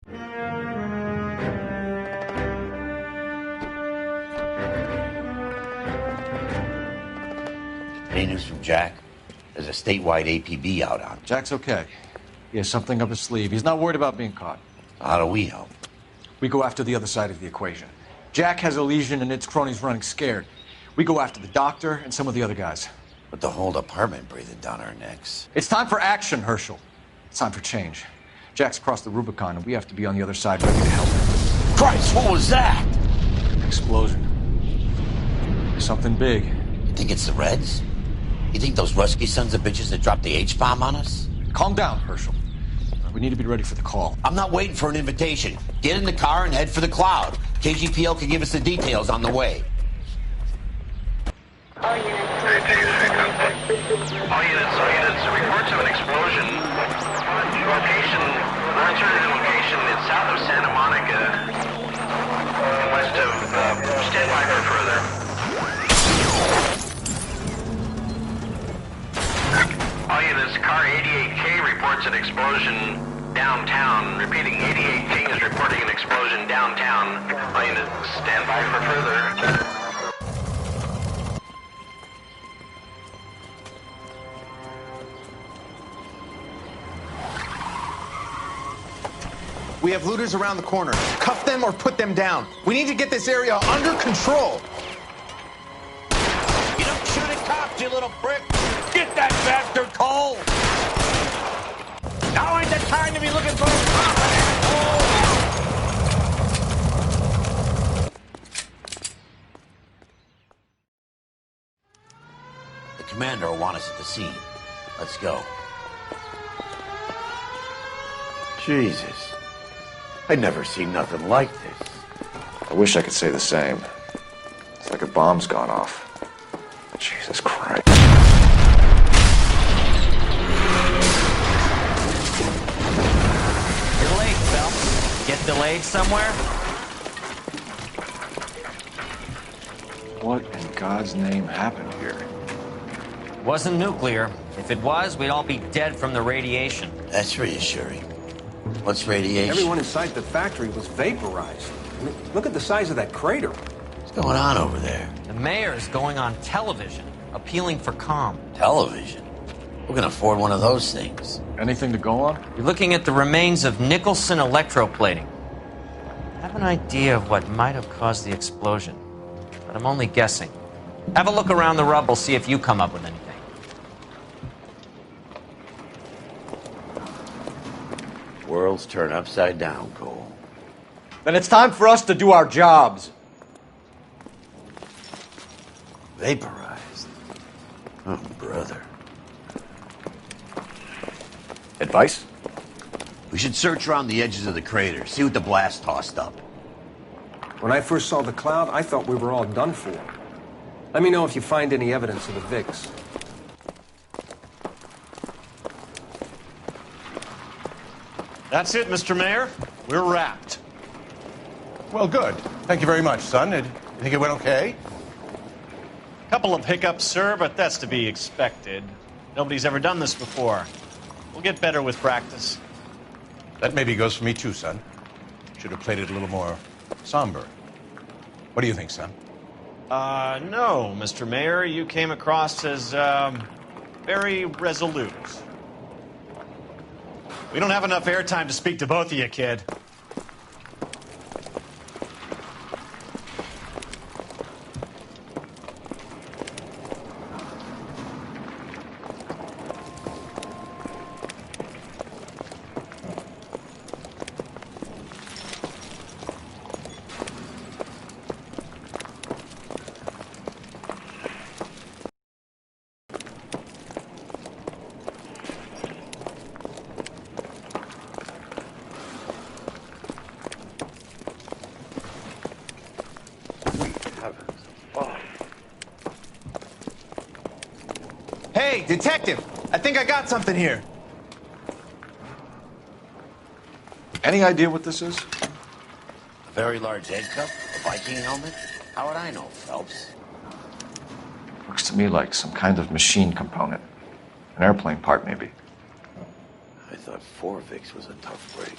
Any news from Jack? There's a statewide APB out on him. Jack's okay. He has something up his sleeve. He's not worried about being caught. How do we help? We go after the other side of the equation. Jack has a legion and its cronies running scared. We go after the doctor and some of the other guys. But the whole department breathing down our necks. It's time for action, Herschel. It's time for change. Jack's crossed the Rubicon, and we have to be on the other side ready to help him. Christ, what was that? Explosion. Something big. You think it's the Reds? You think those Rusky sons of bitches that dropped the H-bomb on us? Calm down, Herschel. We need to be ready for the call. I'm not waiting for an invitation. Get in the car and head for the cloud. KGPL can give us the details on the way. All units, reports of an explosion. Location, alternative location, it's south of Santa Monica, west of, stand by for further. All units, car 88K reports an explosion downtown. Repeating, 88K is reporting an explosion downtown. All units, stand by for further. We have looters around the corner. Cuff them or put them down. We need to get this area under control. You don't shoot at cops, you little prick. Get that bastard cold. Now ain't the time to be looking for a cop, asshole. The commander will want us at the scene. Let's go. Jesus. I'd never seen nothing like this. I wish I could say the same. It's like a bomb's gone off. Jesus Christ. You're late, Phelps. Get delayed somewhere? What in God's name happened here? Wasn't nuclear. If it was, we'd all be dead from the radiation. That's reassuring. What's radiation? Everyone inside the factory was vaporized. I mean, look at the size of that crater. What's going on over there? The mayor's going on television, appealing for calm. Television? Who can afford one of those things? Anything to go on? You're looking at the remains of Nicholson electroplating. I have an idea of what might have caused the explosion, but I'm only guessing. Have a look around the rubble, see if you come up with anything. Worlds turn upside down, Cole. Then it's time for us to do our jobs. Vaporized. Oh, brother. Advice? We should search around the edges of the crater, see what the blast tossed up. When I first saw the cloud, I thought we were all done for. Let me know if you find any evidence of the VIX. That's it, Mr. Mayor. We're wrapped. Well, good. Thank you very much, son. You think it went okay? Couple of hiccups, sir, but that's to be expected. Nobody's ever done this before. We'll get better with practice. That maybe goes for me too, son. Should have played it a little more somber. What do you think, son? No, Mr. Mayor. You came across as, very resolute. We don't have enough airtime to speak to both of you, kid. Hey, detective! I think I got something here. Any idea what this is? A very large head cup? A Viking helmet? How would I know, Phelps? Looks to me like some kind of machine component. An airplane part, maybe. I thought 4 VIX was a tough break.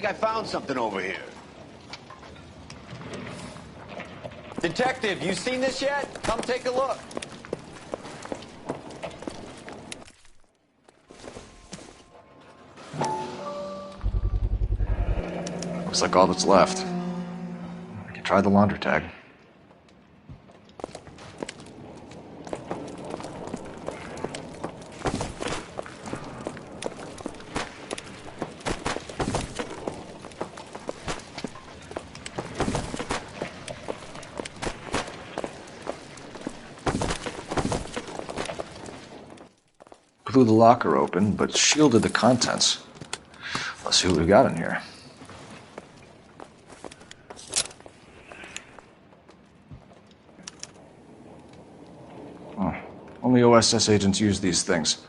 think I found something over here. Detective, you seen this yet? Come take a look. Looks like all that's left. I can try the laundry tag. Blew the locker open, but shielded the contents. Let's see what we got in here. Oh, only OSS agents use these things.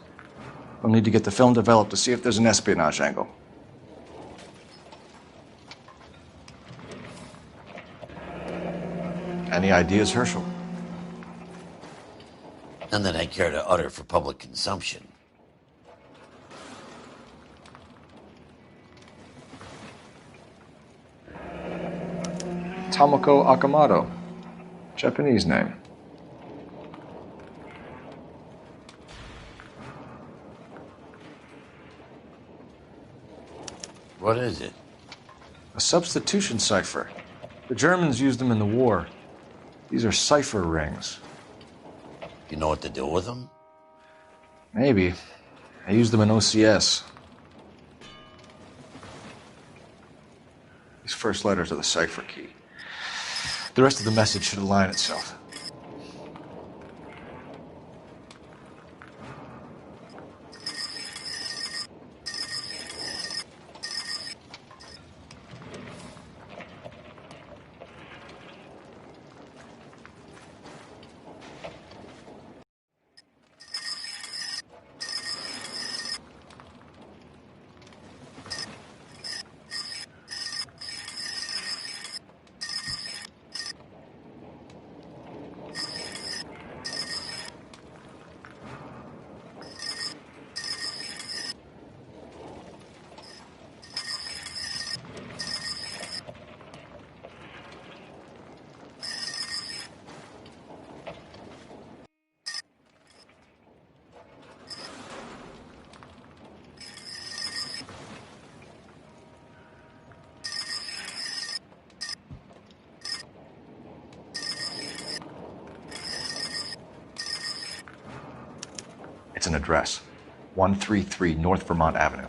We'll need to get the film developed to see if there's an espionage angle. Any ideas, Herschel? None that I care to utter for public consumption. Tomoko Akamoto. Japanese name. What is it? A substitution cipher. The Germans used them in the war. These are cipher rings. You know what to do with them? Maybe. I used them in OCS. These first letters are the cipher key. The rest of the message should align itself. It's an address. 133 North Vermont Avenue.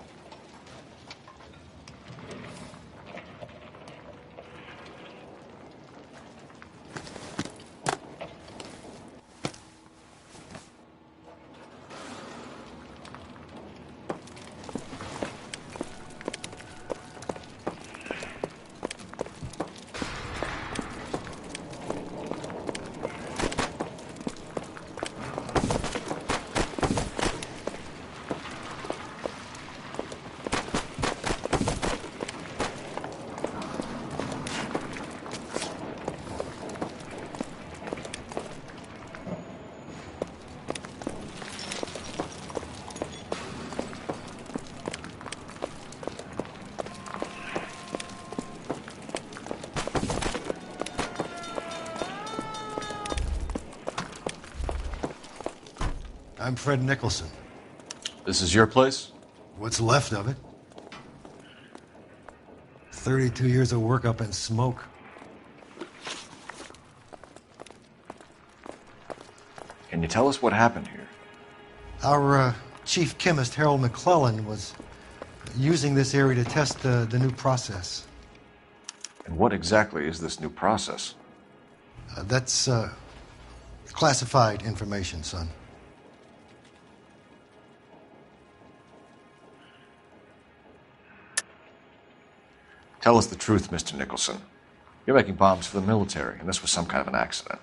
I'm Fred Nicholson. This is your place? What's left of it? 32 years of work up in smoke. Can you tell us what happened here? Our chief chemist, Harold McClellan, was using this area to test the new process. And what exactly is this new process? That's classified information, son. Tell us the truth, Mr. Nicholson. You're making bombs for the military, and this was some kind of an accident.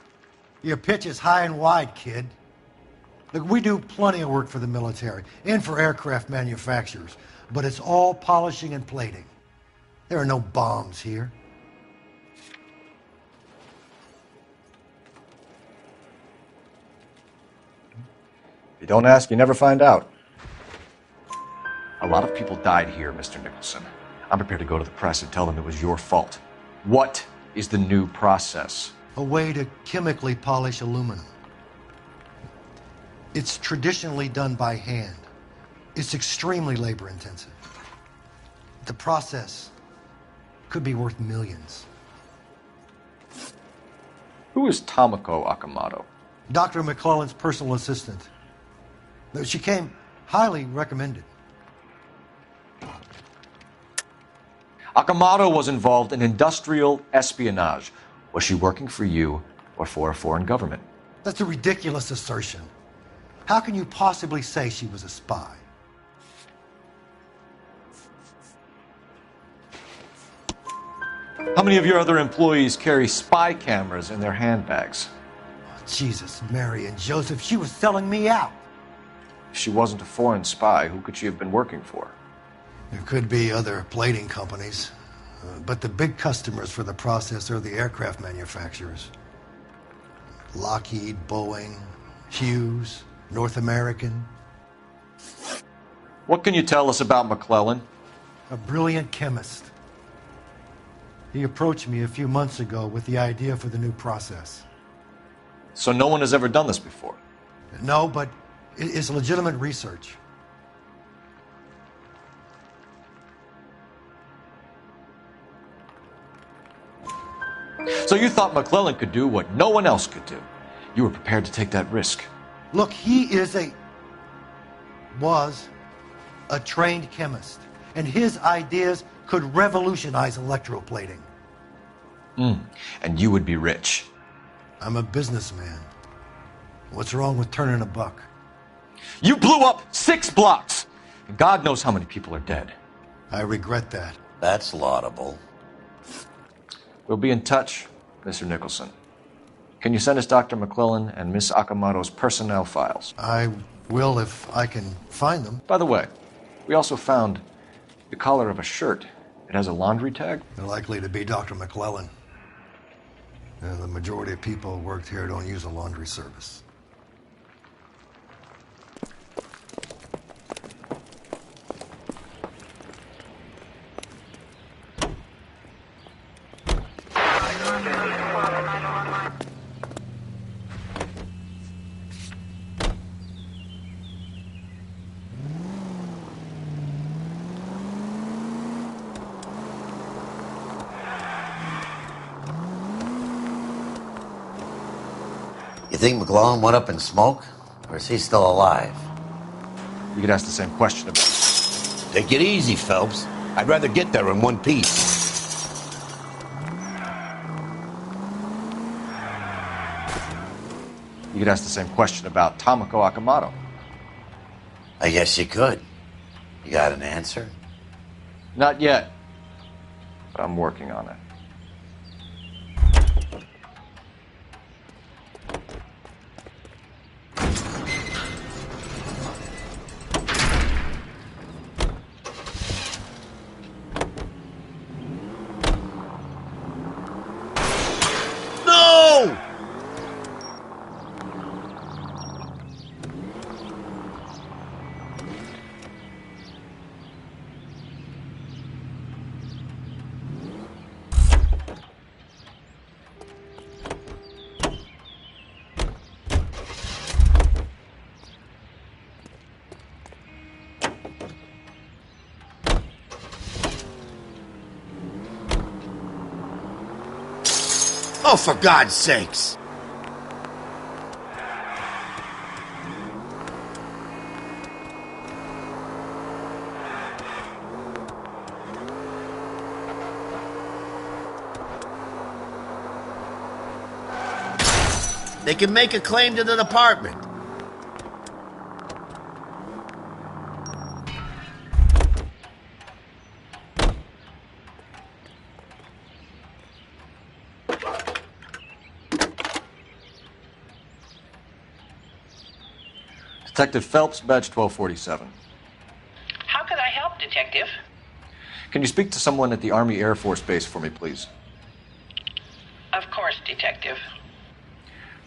Your pitch is high and wide, kid. Look, we do plenty of work for the military and for aircraft manufacturers, but it's all polishing and plating. There are no bombs here. If you don't ask, you never find out. A lot of people died here, Mr. Nicholson. I'm prepared to go to the press and tell them it was your fault. What is the new process? A way to chemically polish aluminum. It's traditionally done by hand. It's extremely labor intensive. The process could be worth millions. Who is Tomoko Akamoto? Dr. McClellan's personal assistant. She came highly recommended. Akamoto was involved in industrial espionage. Was she working for you or for a foreign government? That's a ridiculous assertion. How can you possibly say she was a spy? How many of your other employees carry spy cameras in their handbags? Oh, Jesus, Mary, and Joseph, she was selling me out. If she wasn't a foreign spy, who could she have been working for? There could be other plating companies, but the big customers for the process are the aircraft manufacturers. Lockheed, Boeing, Hughes, North American. What can you tell us about McClellan? A brilliant chemist. He approached me a few months ago with the idea for the new process. So no one has ever done this before? No, but it's legitimate research. So you thought McClellan could do what no one else could do. You were prepared to take that risk. Look, he was a trained chemist, and his ideas could revolutionize electroplating. And you would be rich. I'm a businessman. What's wrong with turning a buck? You blew up 6 blocks, and God knows how many people are dead. I regret that. That's laudable. We'll be in touch, Mr. Nicholson. Can you send us Dr. McClellan and Miss Akamoto's personnel files? I will if I can find them. By the way, we also found the collar of a shirt. It has a laundry tag. They're likely to be Dr. McClellan. The majority of people who worked here don't use a laundry service. You think McClellan went up in smoke? Or is he still alive? You could ask the same question about... Take it easy, Phelps. I'd rather get there in one piece. You could ask the same question about Tomoko Akamoto. I guess you could. You got an answer? Not yet, but I'm working on it. Oh, for God's sakes! They can make a claim to the department. Detective Phelps, badge 1247. How could I help, Detective? Can you speak to someone at the Army Air Force Base for me, please? Of course, Detective.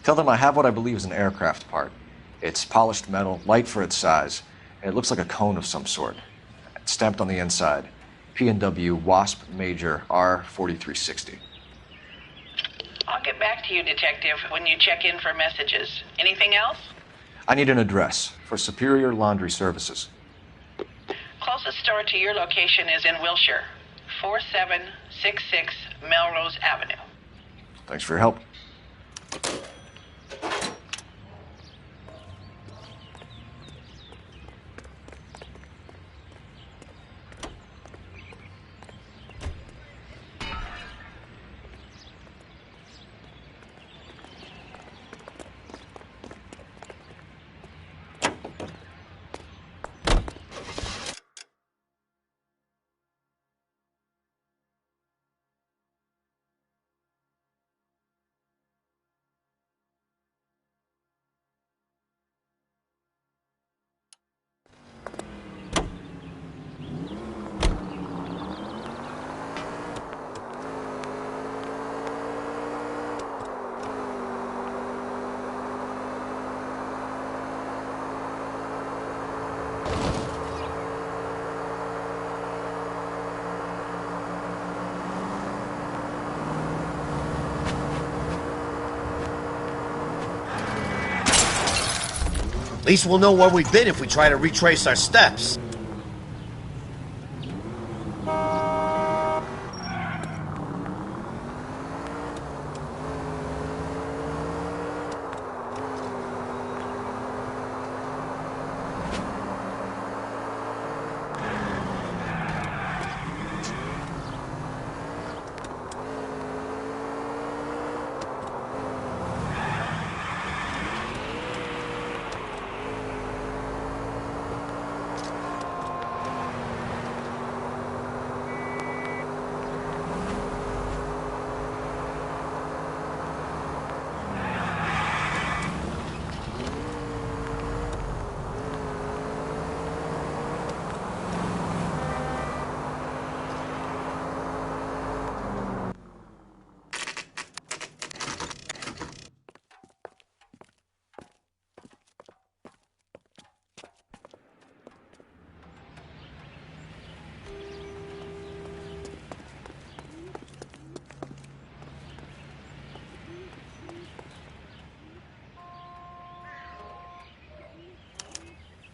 Tell them I have what I believe is an aircraft part. It's polished metal, light for its size, and it looks like a cone of some sort. It's stamped on the inside, P&W Wasp Major R4360. I'll get back to you, Detective, when you check in for messages. Anything else? I need an address for Superior Laundry Services. Closest store to your location is in Wilshire, 4766 Melrose Avenue. Thanks for your help. At least we'll know where we've been if we try to retrace our steps.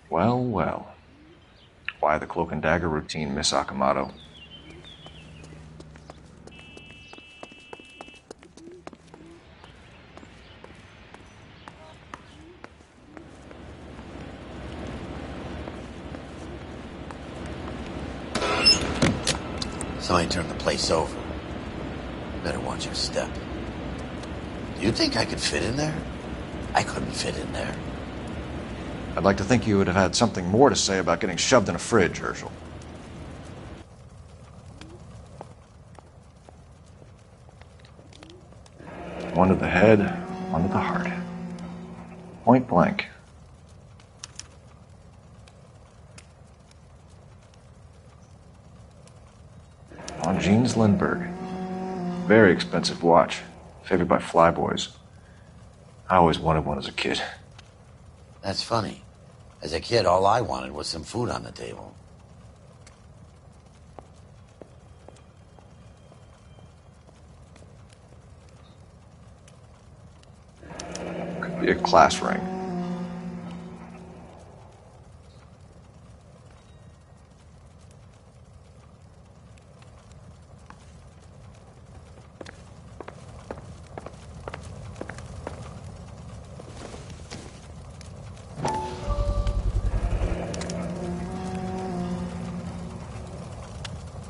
Well, well. Why the cloak and dagger routine, Miss Akamoto? Somebody turned the place over. Better watch your step. Do you think I could fit in there? I couldn't fit in there. I'd like to think you would have had something more to say about getting shoved in a fridge, Herschel. One to the head, one to the heart. Point blank. On Jeans Lindbergh. Very expensive watch. Favored by flyboys. I always wanted one as a kid. That's funny. As a kid, all I wanted was some food on the table. Could be a class ring.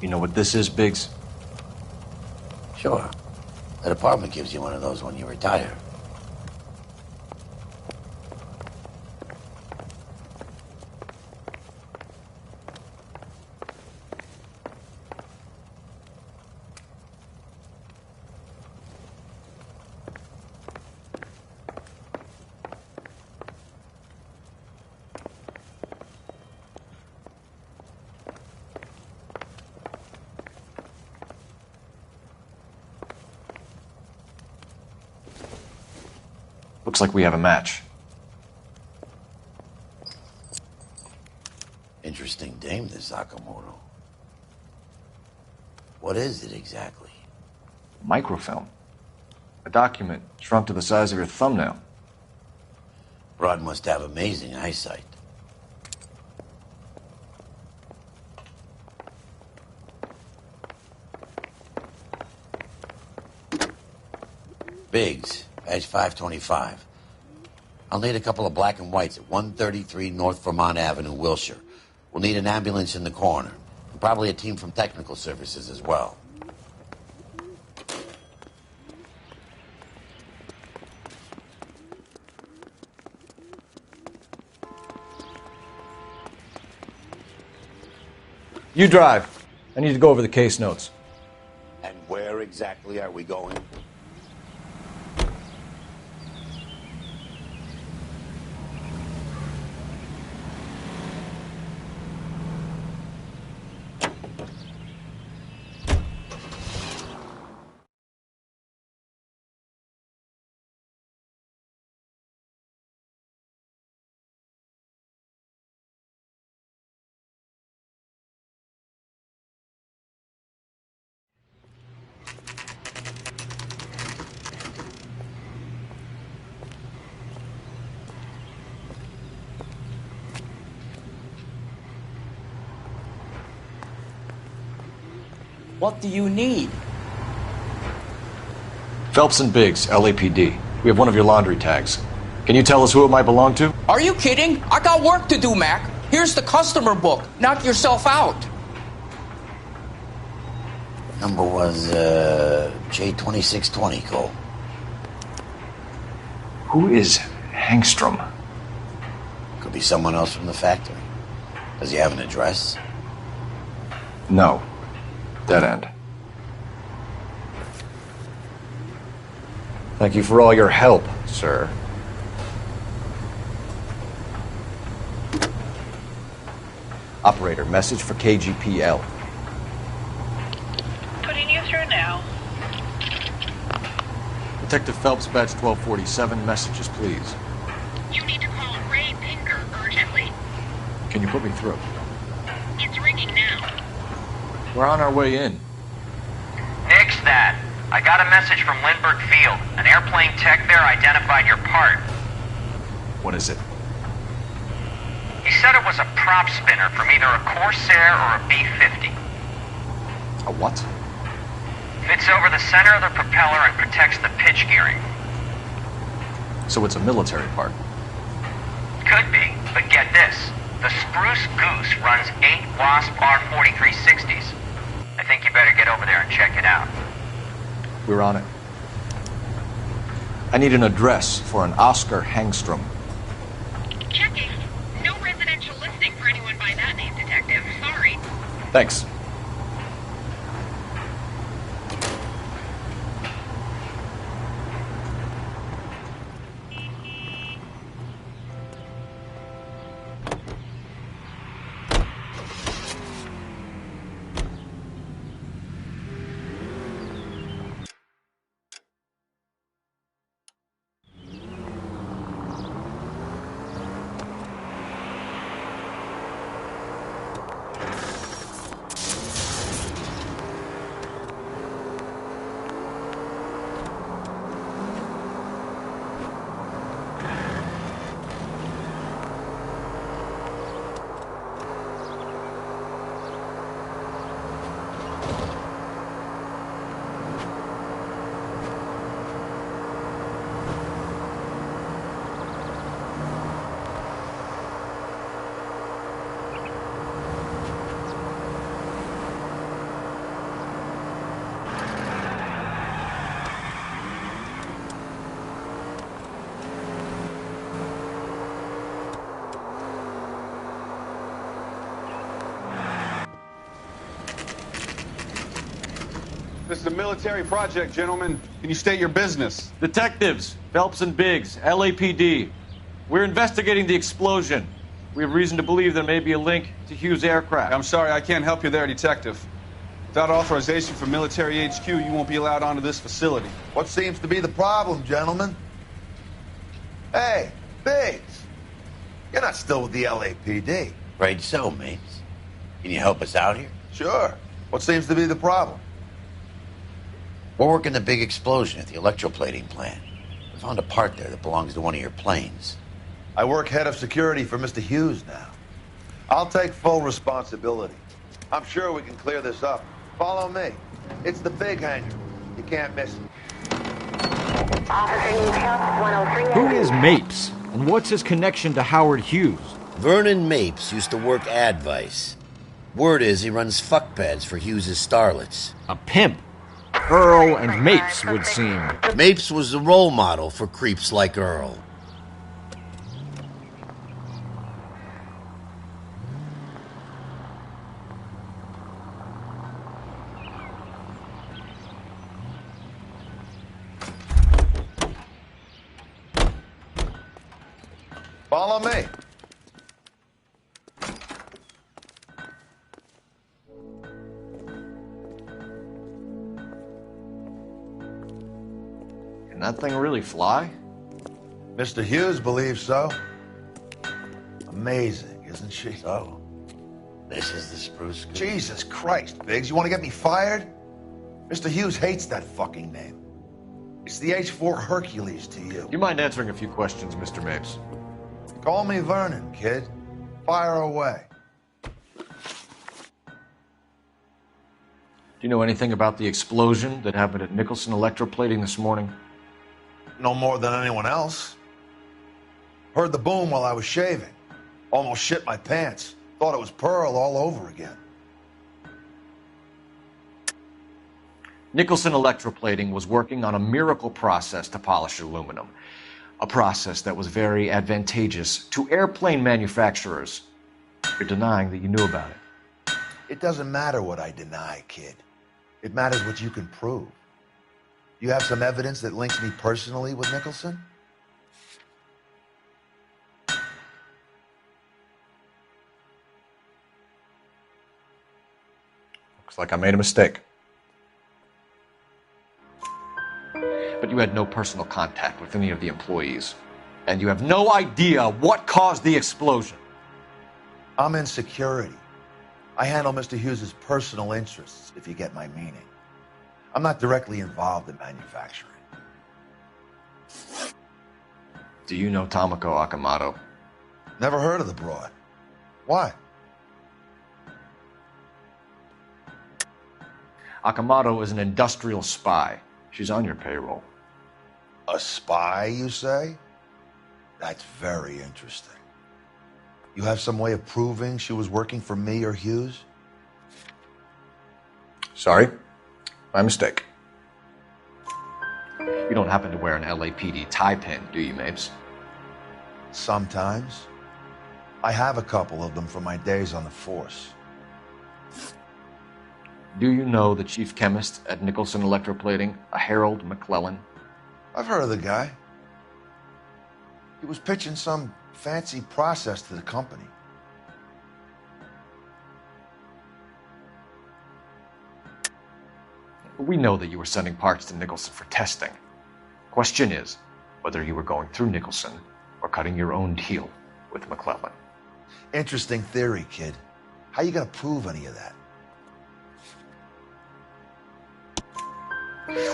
You know what this is, Biggs? Sure. That apartment gives you one of those when you retire. Looks like we have a match. Interesting dame, this Sakamoto. What is it exactly? Microfilm. A document shrunk to the size of your thumbnail. Rod must have amazing eyesight. Biggs, badge 525. I'll need a couple of black and whites at 133 North Vermont Avenue, Wilshire. We'll need an ambulance in the corner. And probably a team from technical services as well. You drive. I need to go over the case notes. And where exactly are we going? What do you need? Phelps and Biggs, LAPD. We have one of your laundry tags. Can you tell us who it might belong to? Are you kidding? I got work to do, Mac. Here's the customer book. Knock yourself out. Number was, J2620, Cole. Who is Hangstrom? Could be someone else from the factory. Does he have an address? No. Dead end. Thank you for all your help, sir. Operator, message for KGPL. Putting you through now. Detective Phelps, badge 1247, messages, please. You need to call Ray Pinker urgently. Can you put me through? It's ringing now. We're on our way in. Nix that. I got a message from Lindbergh Field. An airplane tech there identified your part. What is it? He said it was a prop spinner from either a Corsair or a B-50. A what? Fits over the center of the propeller and protects the pitch gearing. So it's a military part. Could be, but get this. The Spruce Goose runs 8 Wasp R4360s. I think you better get over there and check it out. We're on it. I need an address for an Oscar Hangstrom. Checking. No residential listing for anyone by that name, Detective. Sorry. Thanks. This is a military project, gentlemen. Can you state your business? Detectives, Phelps and Biggs, LAPD. We're investigating the explosion. We have reason to believe there may be a link to Hughes' aircraft. I'm sorry, I can't help you there, Detective. Without authorization from military HQ, you won't be allowed onto this facility. What seems to be the problem, gentlemen? Hey, Biggs. You're not still with the LAPD. Right so, mates. Can you help us out here? Sure. What seems to be the problem? We're working the big explosion at the electroplating plant. We found a part there that belongs to one of your planes. I work head of security for Mr. Hughes now. I'll take full responsibility. I'm sure we can clear this up. Follow me. It's the big hangar. You can't miss it. Who is Mapes, and what's his connection to Howard Hughes? Vernon Mapes used to work Advice. Word is he runs fuck pads for Hughes' starlets. A pimp. Earl and Mapes would seem. Mapes was the role model for creeps like Earl. Follow me. Can that thing really fly? Mr. Hughes believes so. Amazing, isn't she? So, this is the spruce goose. Jesus Christ, Biggs, you want to get me fired? Mr. Hughes hates that fucking name. It's the H-4 Hercules to you. You mind answering a few questions, Mr. Mapes? Call me Vernon, kid. Fire away. Do you know anything about the explosion that happened at Nicholson Electroplating this morning? No more than anyone else. Heard the boom while I was shaving. Almost shit my pants. Thought it was Pearl all over again. Nicholson Electroplating was working on a miracle process to polish aluminum. A process that was very advantageous to airplane manufacturers. You're denying that you knew about it. It doesn't matter what I deny, kid. It matters what you can prove. You have some evidence that links me personally with Nicholson? Looks like I made a mistake. But you had no personal contact with any of the employees. And you have no idea what caused the explosion. I'm in security. I handle Mr. Hughes' personal interests, if you get my meaning. I'm not directly involved in manufacturing. Do you know Tomoko Akamoto? Never heard of the broad. Why? Akamoto is an industrial spy. She's on your payroll. A spy, you say? That's very interesting. You have some way of proving she was working for me or Hughes? Sorry, my mistake. You don't happen to wear an LAPD tie pin, do you, Mapes? Sometimes. I have a couple of them from my days on the force. Do you know the chief chemist at Nicholson Electroplating, a Harold McClellan? I've heard of the guy. He was pitching some fancy process to the company. We know that you were sending parts to Nicholson for testing. Question is whether you were going through Nicholson or cutting your own deal with McClellan. Interesting theory, kid. How you gonna prove any of that?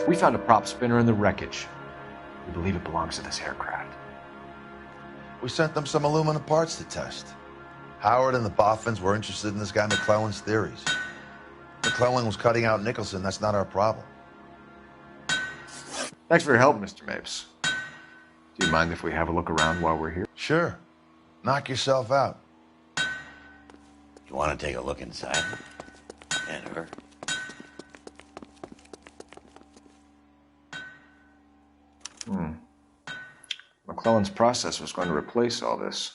We found a prop spinner in the wreckage. We believe it belongs to this aircraft. We sent them some aluminum parts to test. Howard and the Boffins were interested in this guy McClellan's theories. McClellan was cutting out Nicholson. That's not our problem. Thanks for your help, Mr. Mapes. Do you mind if we have a look around while we're here? Sure. Knock yourself out. You want to take a look inside? And her? McClellan's process was going to replace all this.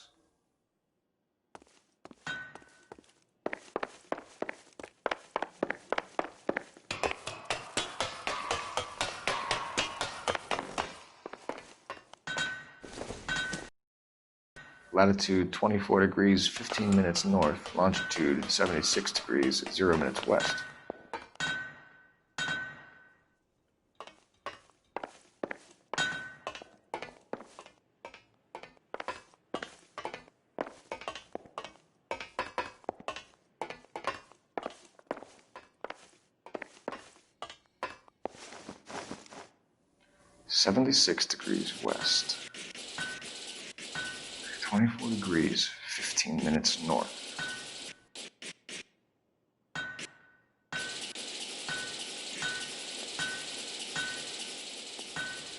Latitude 24 degrees, 15 minutes north. Longitude 76 degrees, 0 minutes west. 76 degrees west. 24 degrees, 15 minutes north.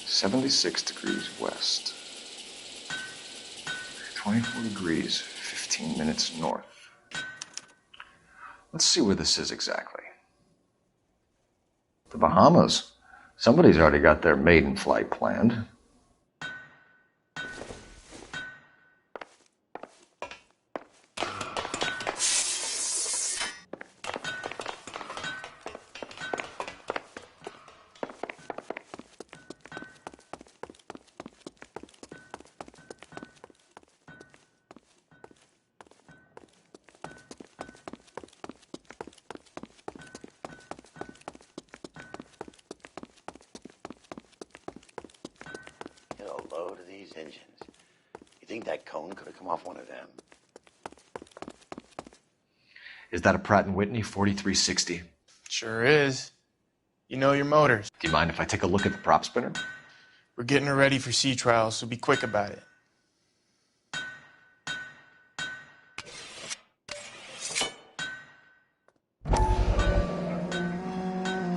"76 degrees west. 24 degrees, 15 minutes north." Let's see where this is exactly. The Bahamas. Somebody's already got their maiden flight planned. Get a load of these engines. You think that cone could have come off one of them? Is that a Pratt & Whitney 4360? Sure is. You know your motors. Do you mind if I take a look at the prop spinner? We're getting her ready for sea trials, so be quick about it.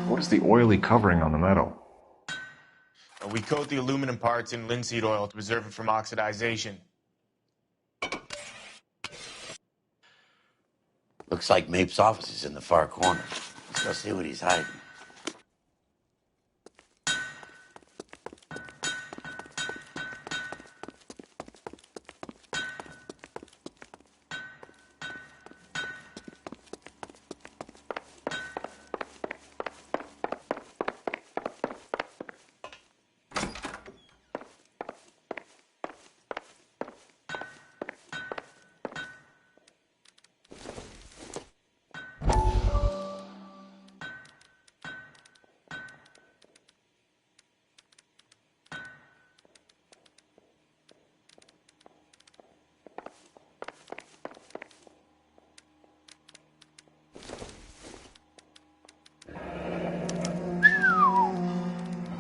What is the oily covering on the metal? We coat the aluminum parts in linseed oil to preserve it from oxidization. Looks like Mapes' office is in the far corner. Let's go see what he's hiding.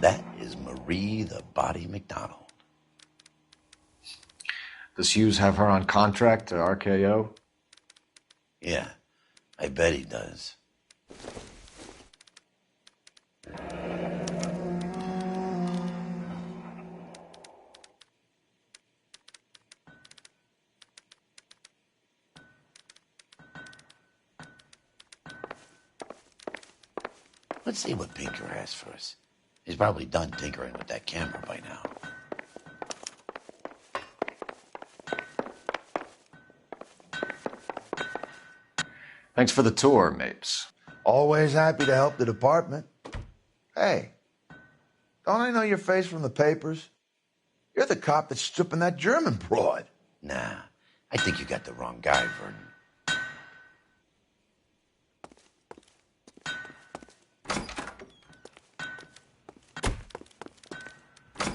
That is Marie the Body McDonald. Does Hughes have her on contract to RKO? Yeah, I bet he does. Let's see what Pinker has for us. He's probably done tinkering with that camera by now. Thanks for the tour, Mapes. Always happy to help the department. Hey, don't I know your face from the papers? You're the cop that's stripping that German broad. Nah, I think you got the wrong guy, Vernon.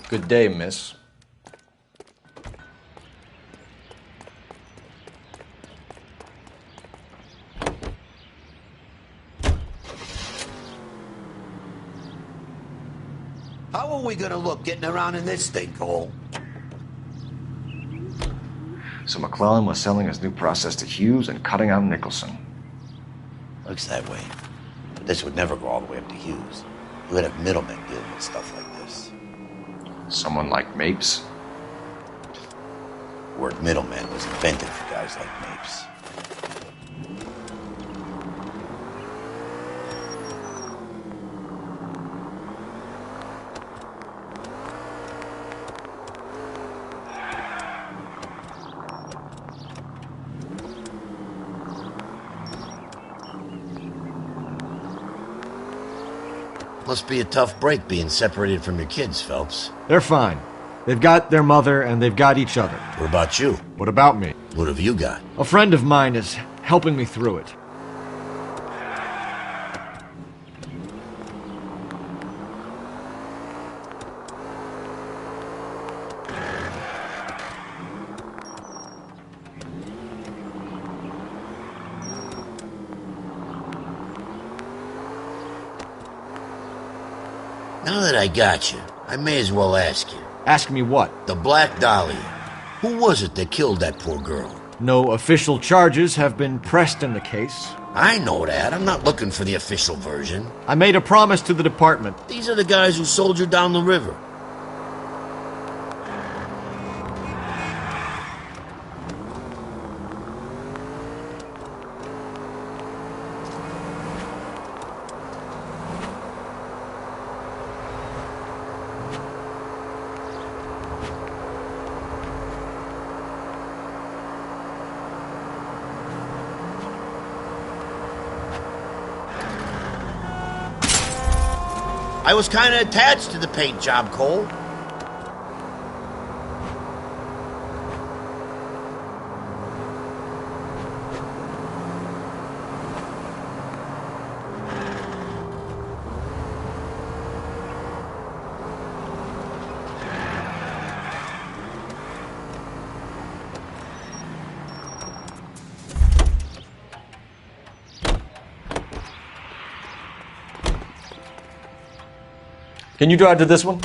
Good day, miss. How are we gonna look getting around in this stinkhole? So McClellan was selling his new process to Hughes and cutting out Nicholson. Looks that way. But this would never go all the way up to Hughes. He would have middlemen dealing with stuff like this. Someone like Mapes? The word middleman was invented for guys like Mapes. Must be a tough break being separated from your kids, Phelps. They're fine. They've got their mother and they've got each other. What about you? What about me? What have you got? A friend of mine is helping me through it. Now that I got you, I may as well ask you. Ask me what? The Black Dahlia. Who was it that killed that poor girl? No official charges have been pressed in the case. I know that. I'm not looking for the official version. I made a promise to the department. These are the guys who sold you down the river. I was kind of attached to the paint job, Cole. Can you drive to this one?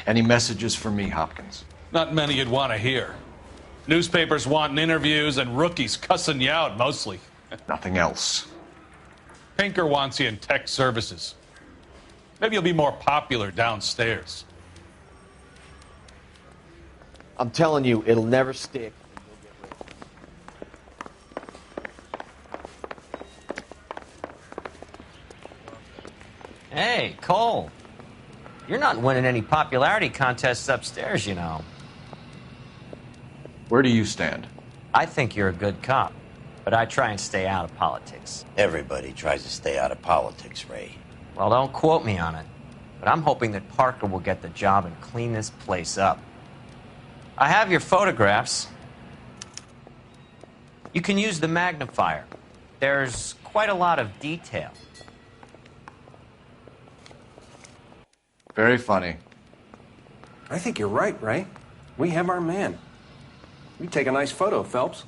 Any messages for me, Hopkins? Not many you'd want to hear. Newspapers wanting interviews and rookies cussing you out, mostly. Nothing else. Pinker wants you in tech services. Maybe you'll be more popular downstairs. I'm telling you, it'll never stick. Hey, Cole. You're not winning any popularity contests upstairs, you know. Where do you stand? I think you're a good cop, but I try and stay out of politics. Everybody tries to stay out of politics, Ray. Well, don't quote me on it, but I'm hoping that Parker will get the job and clean this place up. I have your photographs. You can use the magnifier. There's quite a lot of detail. Very funny. I think you're right, Ray. We have our man. We take a nice photo, Phelps.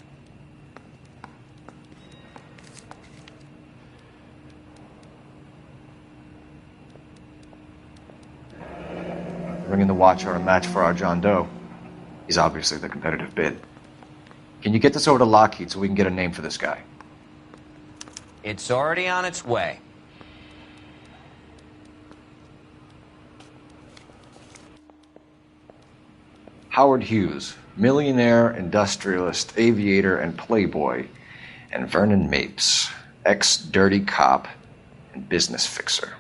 Ring and the watch are a match for our John Doe. He's obviously the competitive bid. Can you get this over to Lockheed so we can get a name for this guy? It's already on its way. Howard Hughes, millionaire, industrialist, aviator, and playboy, and Vernon Mapes, ex-dirty cop and business fixer.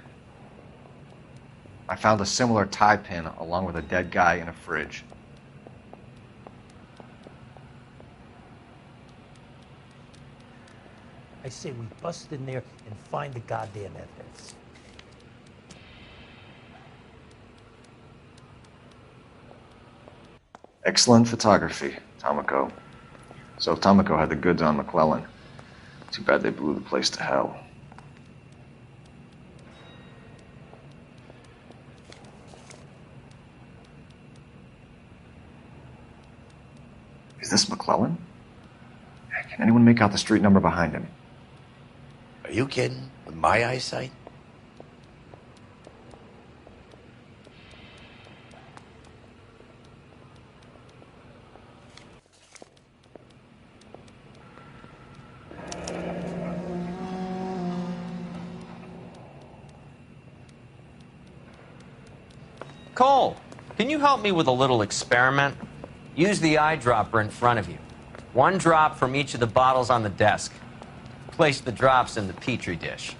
I found a similar tie pin along with a dead guy in a fridge. I say we bust in there and find the goddamn evidence. Excellent photography, Tomoko. So Tomoko had the goods on McClellan. Too bad they blew the place to hell. Is this McClellan? Can anyone make out the street number behind him? Are you kidding? With my eyesight? Cole, can you help me with a little experiment? Use the eyedropper in front of you. One drop from each of the bottles on the desk. Place the drops in the Petri dish.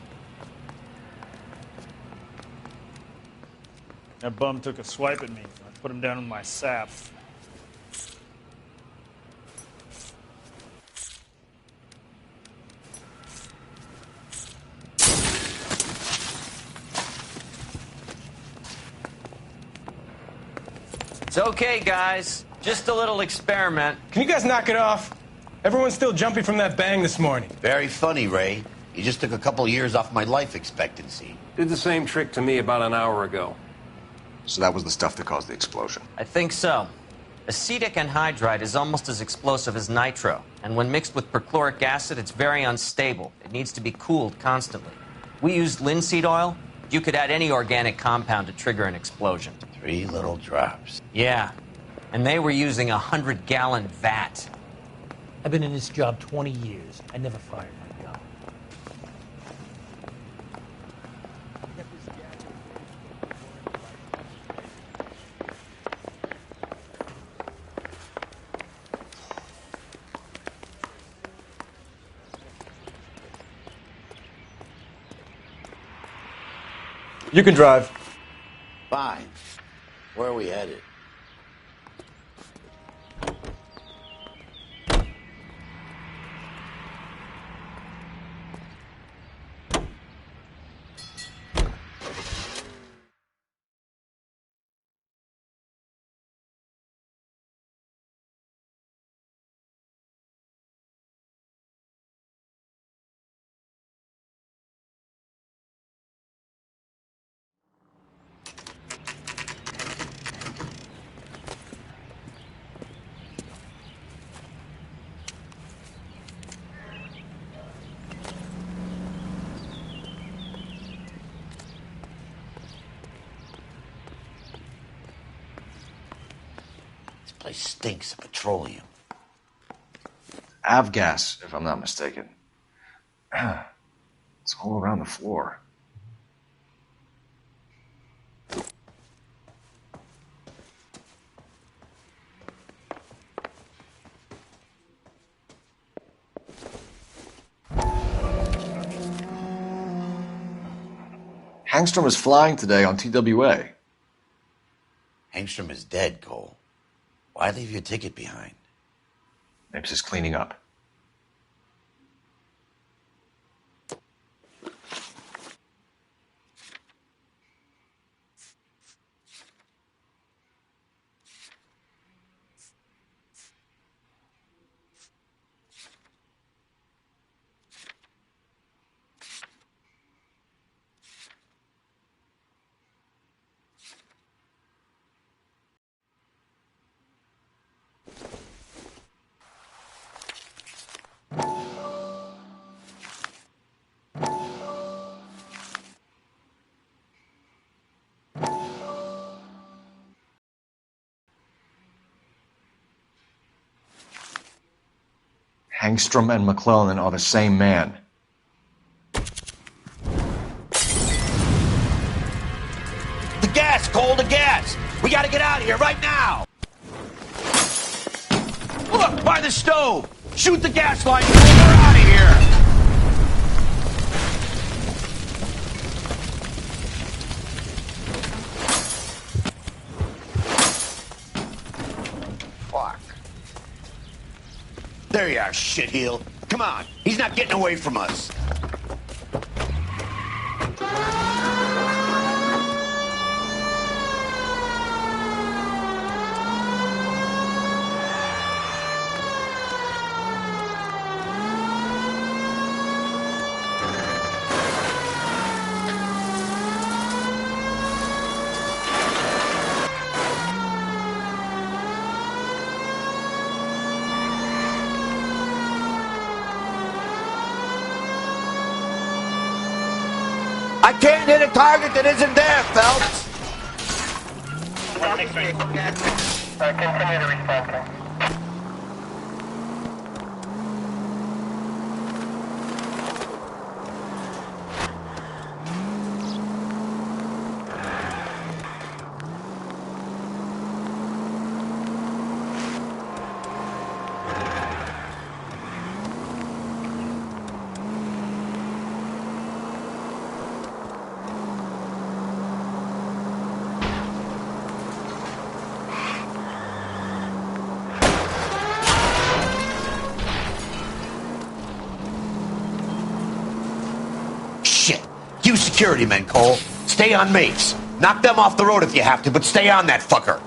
That bum took a swipe at me, so I put him down with my sap. It's okay, guys. Just a little experiment. Can you guys knock it off? Everyone's still jumping from that bang this morning. Very funny, Ray. You just took a couple years off my life expectancy. Did the same trick to me about an hour ago. So that was the stuff that caused the explosion. I think so. Acetic anhydride is almost as explosive as nitro, and when mixed with perchloric acid, it's very unstable. It needs to be cooled constantly. We used linseed oil. You could add any organic compound to trigger an explosion. 3 little drops. Yeah, and they were using a 100-gallon vat. I've been in this job 20 years. I never fired my gun. You can drive. Fine. Where are we headed? This place stinks of petroleum. Avgas, if I'm not mistaken. It's all around the floor. Hangstrom is flying today on TWA. Hangstrom is dead, Cole. Why leave your ticket behind? Mapes is cleaning up. Hangstrom and McClellan are the same man. The gas, Cole, the gas! We gotta get out of here right now! Look, by the stove! Shoot the gas line, Cole, we're out of here! Fuck. There you are, shitheel. Come on, he's not getting away from us. I can't hit a target that isn't there, Phelps. Continue to respond. security men, Cole. Stay on Mapes. Knock them off the road if you have to, but stay on that fucker.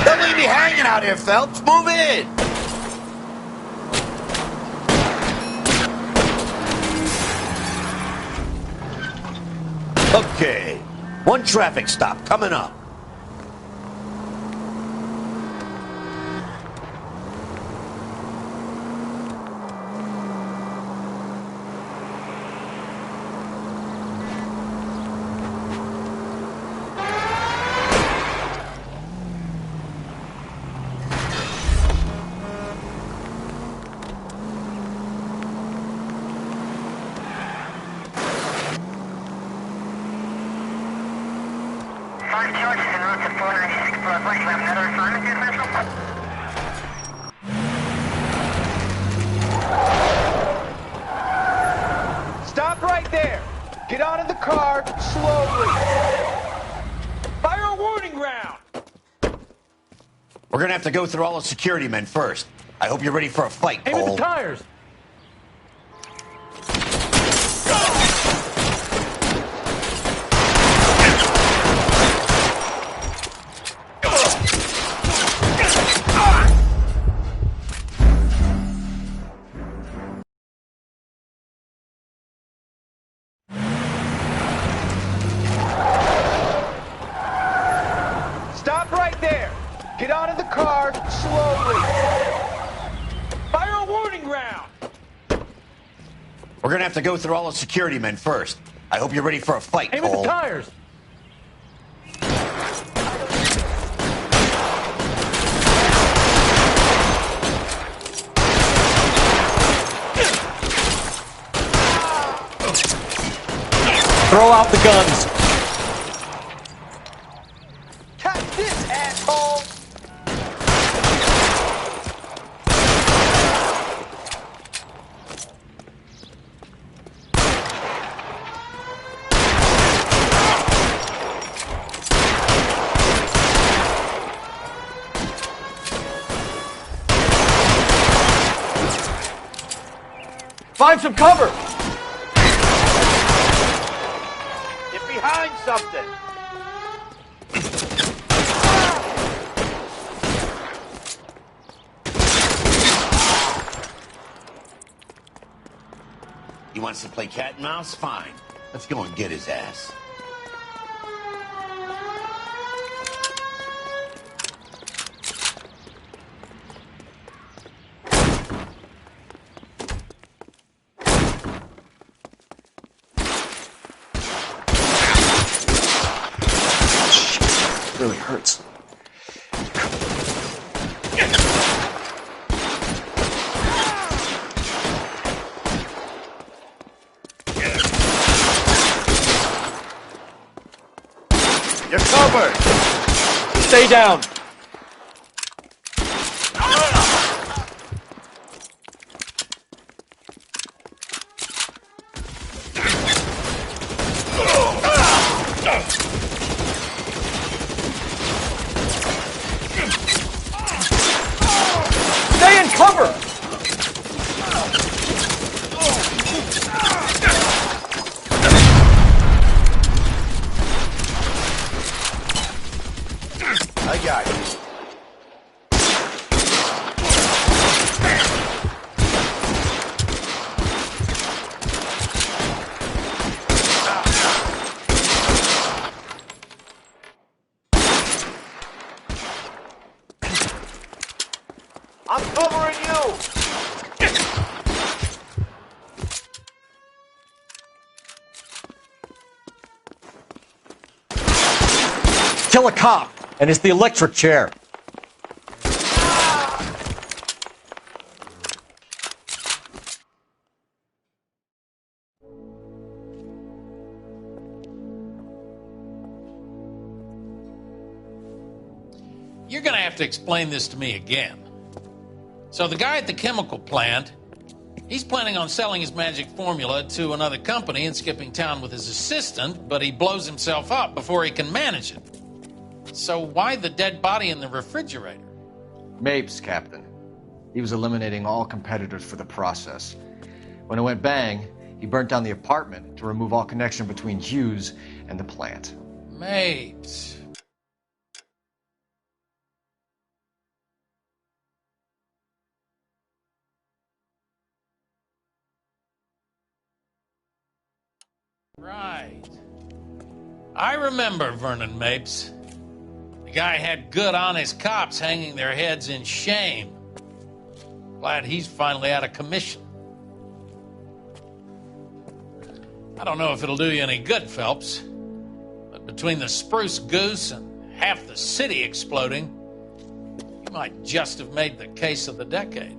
Don't leave me hanging out here, Phelps. Move in. Okay. One traffic stop coming up. Stop right there. Get out of the car slowly. Fire a warning round. We're gonna have to go through all the security men first. I hope you're ready for a fight, Cole. Aim at the tires. Stop right there. Get out of the car slowly. Fire a warning round. We're gonna have to go through all the security men first. I hope you're ready for a fight, Aim Cole. at the tires. Throw out the guns. Catch this, asshole. Find some cover. Get behind something. He wants to play cat and mouse? Fine. Let's go and get his ass. Really hurts. You're covered. Stay down. Stay in cover. I got you. I'm covering you. Kill a cop, and it's the electric chair. You're going to have to explain this to me again. So the guy at the chemical plant, he's planning on selling his magic formula to another company and skipping town with his assistant, but he blows himself up before he can manage it. So why the dead body in the refrigerator? Mapes, Captain. He was eliminating all competitors for the process. When it went bang, he burnt down the apartment to remove all connection between Hughes and the plant. Mapes. Right. I remember Vernon Mapes. The guy had good, honest cops hanging their heads in shame. Glad he's finally out of commission. I don't know if it'll do you any good, Phelps, but between the Spruce Goose and half the city exploding, you might just have made the case of the decade.